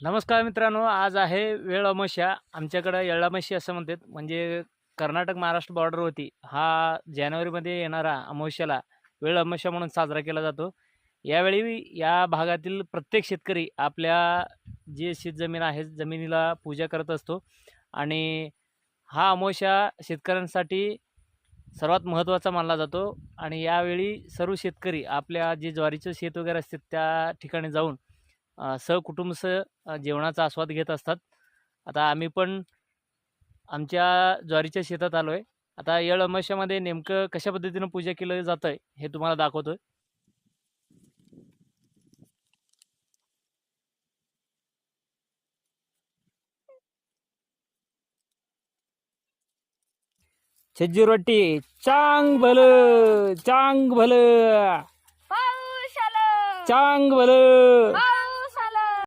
नमस्कार मित्रांनो, आज आहे वेळ अमावस्या. आमच्याकडे येळामावशी असं म्हणतात. म्हणजे कर्नाटक महाराष्ट्र बॉर्डरवरती हा जानेवारीमध्ये येणारा अमावस्याला वेळ अमावस्या म्हणून साजरा केला जातो. यावेळी या भागातील प्रत्येक शेतकरी आपल्या जे शेतजमीन आहे जमिनीला पूजा करत असतो आणि हा अमावस्या शेतकऱ्यांसाठी सर्वात महत्त्वाचा मानला जातो. आणि यावेळी सर्व शेतकरी आपल्या जे ज्वारीचं शेत वगैरे असते त्या ठिकाणी जाऊन सहकुटुंब जेवणाचा आस्वाद घेत असतात. आता आम्ही पण आमच्या ज्वारीच्या शेतात आलो आहे. आता येळ अमावस्यामध्ये नेमकं कशा पद्धतीनं पूजा केलं जातं आहे हे तुम्हाला दाखवतो. छज्जूर रोटी चांग भलं चांग भलं पाऊस आलं चांग भलं.